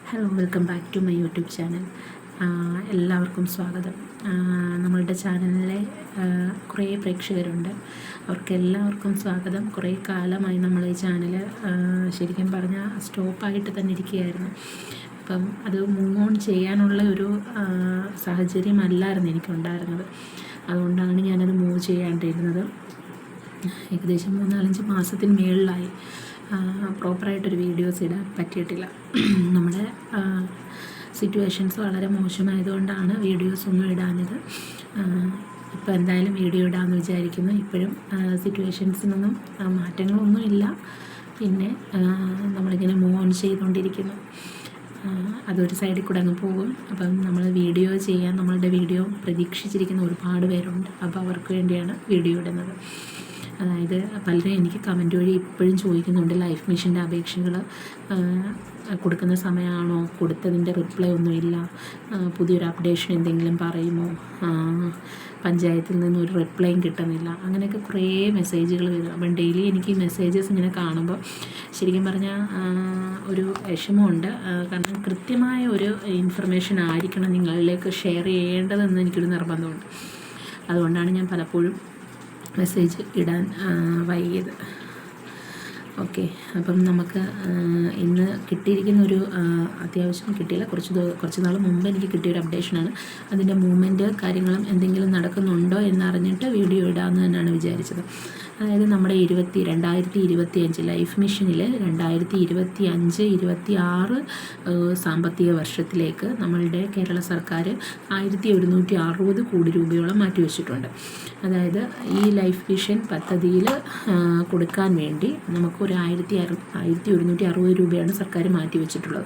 Hello, welcome back to my YouTube channel. എല്ലാവർക്കും സ്വാഗതം. നമ്മളുടെ ചാനലിലെ കുറേ പ്രേക്ഷകരുണ്ട്, അവർക്കെല്ലാവർക്കും സ്വാഗതം. കുറേ കാലമായി നമ്മൾ ഈ ചാനൽ ശരിക്കും പറഞ്ഞാൽ സ്റ്റോപ്പായിട്ട് തന്നെ ഇരിക്കുകയായിരുന്നു. അപ്പം അത് മൂവ് ഓൺ ചെയ്യാനുള്ള ഒരു സാഹചര്യമല്ലായിരുന്നു എനിക്കുണ്ടായിരുന്നത്. അതുകൊണ്ടാണ് ഞാനത് മൂവ് ചെയ്യാണ്ടിരുന്നത്. ഏകദേശം 3-4 മാസത്തിന് മുകളിലായി പ്രോപ്പറായിട്ടൊരു വീഡിയോസ് ഇടാൻ പറ്റിയിട്ടില്ല. നമ്മുടെ സിറ്റുവേഷൻസ് വളരെ മോശമായതുകൊണ്ടാണ് വീഡിയോസ് ഒന്നും ഇടാഞ്ഞത്. ഇപ്പോൾ എന്തായാലും വീഡിയോ ഇടാമെന്ന് വിചാരിക്കുന്നു. ഇപ്പോഴും സിറ്റുവേഷൻസിനൊന്നും മാറ്റങ്ങളൊന്നുമില്ല. പിന്നെ നമ്മളിങ്ങനെ മൂവ് ഓൺ ചെയ്തുകൊണ്ടിരിക്കുന്നു. അതൊരു സൈഡിൽ കൂടെ അങ്ങ് പോകും. അപ്പം നമ്മൾ വീഡിയോ ചെയ്യാൻ നമ്മളുടെ വീഡിയോ പ്രതീക്ഷിച്ചിരിക്കുന്ന ഒരുപാട് പേരുണ്ട്. അപ്പോൾ അവർക്ക് വേണ്ടിയാണ് വീഡിയോ ഇടുന്നത്. അതായത് പലരും എനിക്ക് കമൻറ്റ് വഴി ഇപ്പോഴും ചോദിക്കുന്നുണ്ട്, ലൈഫ് മിഷൻ്റെ അപേക്ഷകൾ കൊടുക്കുന്ന സമയമാണോ, കൊടുത്തതിൻ്റെ റിപ്ലൈ ഒന്നുമില്ല, പുതിയൊരു അപ്ഡേഷൻ എന്തെങ്കിലും പറയുമോ, പഞ്ചായത്തിൽ നിന്ന് ഒരു റിപ്ലൈയും കിട്ടുന്നില്ല, അങ്ങനെയൊക്കെ കുറേ മെസ്സേജുകൾ വരും. അപ്പം ഡെയിലി എനിക്ക് ഈ മെസ്സേജസ് ഇങ്ങനെ കാണുമ്പോൾ ശരിക്കും പറഞ്ഞാൽ ഒരു വിഷമമുണ്ട്. കാരണം കൃത്യമായ ഒരു ഇൻഫർമേഷൻ ആയിരിക്കണം നിങ്ങളിലേക്ക് ഷെയർ ചെയ്യേണ്ടതെന്ന് എനിക്കൊരു നിർബന്ധമുണ്ട്. അതുകൊണ്ടാണ് ഞാൻ പലപ്പോഴും മെസ്സേജ് ഇടാൻ വൈകിയത്. ഓക്കെ, അപ്പം നമുക്ക് ഇന്ന് കിട്ടിയിരിക്കുന്നൊരു അത്യാവശ്യം കിട്ടിയില്ല, കുറച്ച് നാൾ മുമ്പ് എനിക്ക് കിട്ടിയൊരു അപ്ഡേഷനാണ്. അതിൻ്റെ മൂവ്മെൻറ്റ് കാര്യങ്ങളും എന്തെങ്കിലും നടക്കുന്നുണ്ടോ എന്നറിഞ്ഞിട്ട് വീഡിയോ ഇടാമെന്ന് തന്നെയാണ് വിചാരിച്ചത്. അതായത് നമ്മുടെ 2025 ലൈഫ് മിഷനിൽ 2025-26 സാമ്പത്തിക വർഷത്തിലേക്ക് നമ്മളുടെ കേരള സർക്കാർ 1160 കോടി രൂപയോളം മാറ്റിവെച്ചിട്ടുണ്ട്. അതായത് ഈ ലൈഫ് മിഷൻ പദ്ധതിയിൽ കൊടുക്കാൻ വേണ്ടി നമുക്ക് ഒരു 1160 രൂപയാണ് സർക്കാർ മാറ്റിവെച്ചിട്ടുള്ളത്.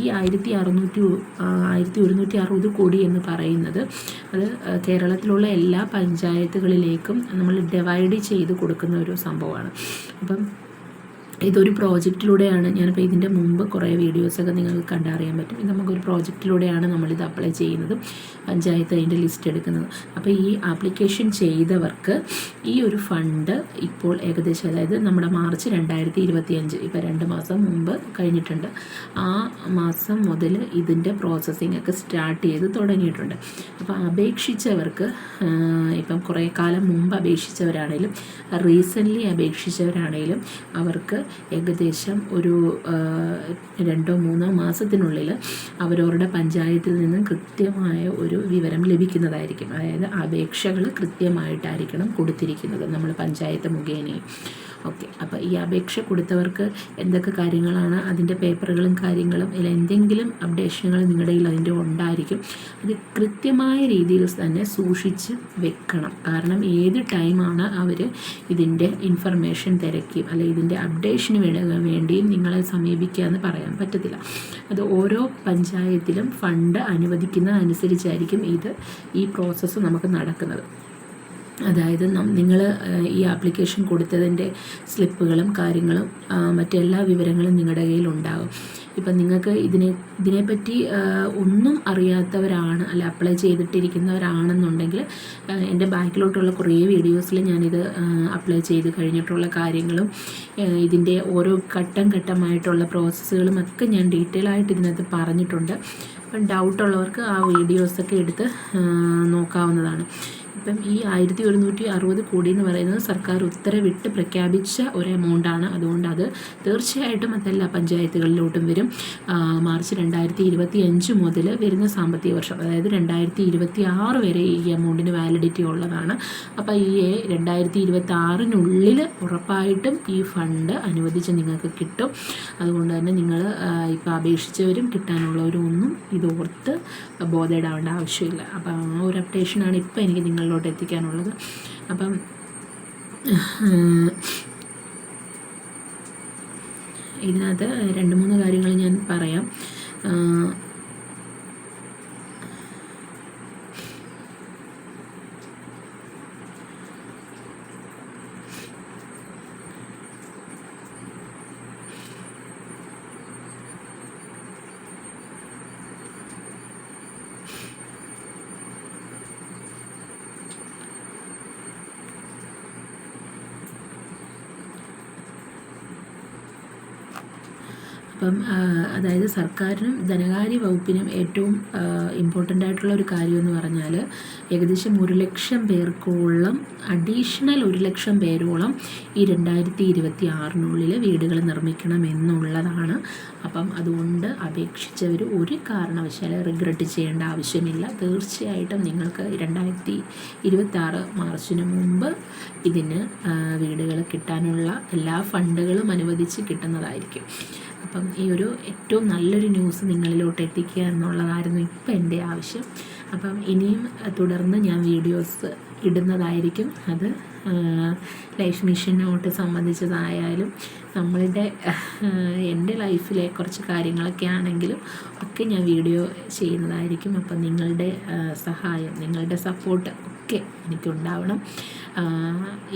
ഈ 1160 കോടി എന്ന് പറയുന്നത് അത് കേരളത്തിലുള്ള എല്ലാ പഞ്ചായത്തുകളിലേക്കും നമ്മൾ ഡിവൈഡ് ചെയ്ത് കൊടുക്കുന്ന ഒരു സംഭവമാണ്. അപ്പം ഇതൊരു പ്രോജക്റ്റിലൂടെയാണ്. ഞാനിപ്പോൾ ഇതിൻ്റെ മുമ്പ് കുറേ വീഡിയോസൊക്കെ നിങ്ങൾക്ക് കണ്ടറിയാൻ പറ്റും. ഇത് നമുക്കൊരു പ്രോജക്റ്റിലൂടെയാണ് നമ്മളിത് അപ്ലൈ ചെയ്യുന്നതും പഞ്ചായത്ത് അതിൻ്റെ ലിസ്റ്റ് എടുക്കുന്നത്. അപ്പോൾ ഈ ആപ്ലിക്കേഷൻ ചെയ്തവർക്ക് ഈ ഒരു ഫണ്ട് ഇപ്പോൾ ഏകദേശം, അതായത് നമ്മുടെ മാർച്ച് 2025, ഇപ്പോൾ 2 മാസം മുമ്പ് കഴിഞ്ഞിട്ടുണ്ട്. ആ മാസം മുതൽ ഇതിൻ്റെ പ്രോസസ്സിംഗ് ഒക്കെ സ്റ്റാർട്ട് ചെയ്ത് തുടങ്ങിയിട്ടുണ്ട്. അപ്പോൾ അപേക്ഷിച്ചവർക്ക് ഇപ്പം കുറേ കാലം മുമ്പ് അപേക്ഷിച്ചവരാണേലും റീസെൻ്റ്ലി അപേക്ഷിച്ചവരാണേലും അവർക്ക് ഏകദേശം ഒരു 2-3 മാസത്തിനുള്ളിൽ അവരവരുടെ പഞ്ചായത്തിൽ നിന്നും കൃത്യമായ ഒരു വിവരം ലഭിക്കുന്നതായിരിക്കും. അതായത് അപേക്ഷകൾ കൃത്യമായിട്ടായിരിക്കണം കൊടുത്തിരിക്കുന്നത് നമ്മൾ പഞ്ചായത്ത് മുഖേനയും. ഓക്കെ, അപ്പോൾ ഈ അപേക്ഷ കൊടുത്തവർക്ക് എന്തൊക്കെ കാര്യങ്ങളാണ്, അതിൻ്റെ പേപ്പറുകളും കാര്യങ്ങളും ഇതിൽ എന്തെങ്കിലും അപ്ഡേഷനുകൾ നിങ്ങളുടെ കയ്യിൽ അതിൻ്റെ ഉണ്ടായിരിക്കും. അത് കൃത്യമായ രീതിയിൽ തന്നെ സൂക്ഷിച്ച് വെക്കണം. കാരണം ഏത് ടൈമാണ് അവർ ഇതിൻ്റെ ഇൻഫർമേഷൻ തിരക്കിയും അല്ലെങ്കിൽ ഇതിൻ്റെ അപ്ഡേഷന് വേണ്ടിയും നിങ്ങളെ സമീപിക്കുക എന്ന് പറയാൻ പറ്റത്തില്ല. അത് ഓരോ പഞ്ചായത്തിലും ഫണ്ട് അനുവദിക്കുന്ന അനുസരിച്ചായിരിക്കും ഈ പ്രോസസ്സ് നമുക്ക് നടക്കുന്നത്. അതായത് നിങ്ങൾ ഈ ആപ്ലിക്കേഷൻ കൊടുത്തതിൻ്റെ സ്ലിപ്പുകളും കാര്യങ്ങളും മറ്റെല്ലാ വിവരങ്ങളും നിങ്ങളുടെ കയ്യിൽ ഉണ്ടാകും. ഇപ്പം നിങ്ങൾക്ക് ഇതിനെപ്പറ്റി ഒന്നും അറിയാത്തവരാണ്, അല്ല അപ്ലൈ ചെയ്തിട്ടിരിക്കുന്നവരാണെന്നുണ്ടെങ്കിൽ എൻ്റെ ബാക്കിലോട്ടുള്ള കുറേ വീഡിയോസിൽ ഞാനിത് അപ്ലൈ ചെയ്ത് കഴിഞ്ഞിട്ടുള്ള കാര്യങ്ങളും ഇതിൻ്റെ ഓരോ ഘട്ടമായിട്ടുള്ള പ്രോസസ്സുകളും ഒക്കെ ഞാൻ ഡീറ്റെയിൽ ആയിട്ട് ഇതിനകത്ത് പറഞ്ഞിട്ടുണ്ട്. അപ്പം ഡൗട്ടുള്ളവർക്ക് ആ വീഡിയോസൊക്കെ എടുത്ത് നോക്കാവുന്നതാണ്. ഇപ്പം ഈ 1160 കോടി എന്ന് പറയുന്നത് സർക്കാർ ഉത്തരവിട്ട് പ്രഖ്യാപിച്ച ഒരു എമൗണ്ടാണ്. അതുകൊണ്ട് അത് തീർച്ചയായിട്ടും അതെല്ലാ പഞ്ചായത്തുകളിലോട്ടും വരും. മാർച്ച് 2025 മുതൽ വരുന്ന സാമ്പത്തിക വർഷം, അതായത് 2026 വരെ ഈ എമൗണ്ടിന് വാലിഡിറ്റി ഉള്ളതാണ്. അപ്പോൾ ഈ 2026 ഉറപ്പായിട്ടും ഈ ഫണ്ട് അനുവദിച്ച് നിങ്ങൾക്ക് കിട്ടും. അതുകൊണ്ട് തന്നെ നിങ്ങൾ ഇപ്പോൾ അപേക്ഷിച്ചവരും കിട്ടാനുള്ളവരും ഒന്നും ഇതോർത്ത് ബോധേടാവേണ്ട ആവശ്യമില്ല. അപ്പോൾ ആ ഒരു അപ്ഡേഷനാണ് ഇപ്പോൾ എനിക്ക് നിങ്ങളിലോട്ട് എത്തിക്കാനുള്ളത്. അപ്പം ഇതിനകത്ത് 2-3 കാര്യങ്ങൾ ഞാൻ പറയാം. അപ്പം അതായത് സർക്കാരിനും ധനകാര്യ വകുപ്പിനും ഏറ്റവും ഇമ്പോർട്ടൻ്റ് ആയിട്ടുള്ള ഒരു കാര്യമെന്ന് പറഞ്ഞാൽ ഏകദേശം 1 ലക്ഷം പേർക്കോളം അഡീഷണൽ 1 ലക്ഷം പേരോളം ഈ 2026 വീടുകൾ നിർമ്മിക്കണം എന്നുള്ളതാണ്. അപ്പം അതുകൊണ്ട് അപേക്ഷിച്ചവർ ഒരു കാരണവശാലും റിഗ്രറ്റ് ചെയ്യേണ്ട ആവശ്യമില്ല. തീർച്ചയായിട്ടും നിങ്ങൾക്ക് 2026 മാർച്ചിന് മുമ്പ് ഇതിന് വീടുകൾ കിട്ടാനുള്ള എല്ലാ ഫണ്ടുകളും അനുവദിച്ച് കിട്ടുന്നതായിരിക്കും. അപ്പം ഈ ഒരു ഏറ്റവും നല്ലൊരു ന്യൂസ് നിങ്ങളിലോട്ട് എത്തിക്കുക എന്നുള്ളതായിരുന്നു ഇപ്പം എൻ്റെ ആവശ്യം. അപ്പം ഇനിയും തുടർന്ന് ഞാൻ വീഡിയോസ് ഇടുന്നതായിരിക്കും. അത് ലൈഫ് മിഷനോട്ട് സംബന്ധിച്ചതായാലും നമ്മളുടെ എൻ്റെ ലൈഫിലെ കുറച്ച് കാര്യങ്ങളൊക്കെ ആണെങ്കിലും ഒക്കെ ഞാൻ വീഡിയോ ചെയ്യുന്നതായിരിക്കും. അപ്പം നിങ്ങളുടെ സഹായം, നിങ്ങളുടെ സപ്പോർട്ട് ഒക്കെ എനിക്കുണ്ടാവണം.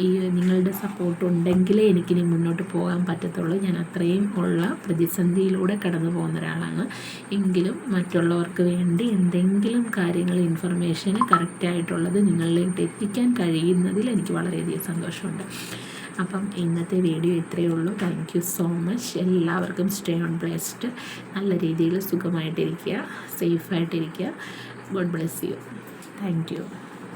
ഈ നിങ്ങളുടെ സപ്പോർട്ട് ഉണ്ടെങ്കിലേ എനിക്കിനി മുന്നോട്ട് പോകാൻ പറ്റത്തുള്ളൂ. ഞാൻ അത്രയും ഉള്ള പ്രതിസന്ധിയിലൂടെ കടന്നു പോകുന്ന ഒരാളാണ്. എങ്കിലും മറ്റുള്ളവർക്ക് വേണ്ടി എന്തെങ്കിലും കാര്യങ്ങൾ, ഇൻഫർമേഷന് കറക്റ്റായിട്ടുള്ളത് നിങ്ങളിലേക്ക് എത്തിക്കാൻ കഴിയുന്നതിൽ എനിക്ക് വളരെയധികം സന്തോഷമുണ്ട്. അപ്പം ഇന്നത്തെ വീഡിയോ ഇത്രയേ ഉള്ളൂ. Thank you so much. എല്ലാവർക്കും സ്റ്റേ ഓൺ ബ്ലെസ്ഡ്. നല്ല രീതിയിൽ സുഖമായിട്ടിരിക്കുക, സേഫായിട്ടിരിക്കുക. God bless you. Thank U.